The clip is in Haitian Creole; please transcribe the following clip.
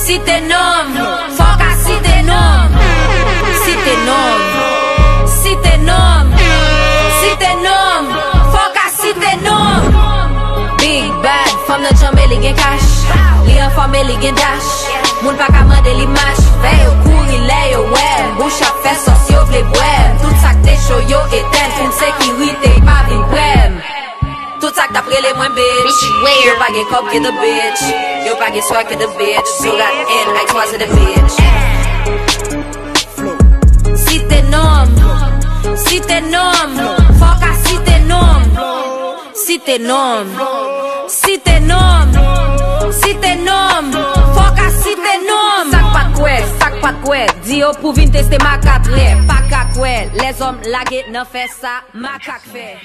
Si t'es nom, fuck à si t'es nom. Si t'es nom, si t'es nom, si t'es nom, fuck à si t'es nom. Big bad, femme de jambe li gen cash, li en femme li gen dash. Moun pa ka mande li mash, fè yo kouri lè yo wèm. Bouche a fè sos yo vle bwèm. Tout sak te show yo eten, fin sekirite pa vin prem. Tout sak ta prele mwen bitch. Yo pa gen kop ke the bitch. Yo pa gen swag ke the bitch. So got in like twice the bitch. Si t'es nom, si t'es nom, fuck à si t'es nom. Si t'es nom, si t'es nom, si t'es nom, fuck à si t'es nom. Sak pat kwe, di yo pou vin teste makak le. Pa ka kwe, les hommes lage nan fè sa, makak fè.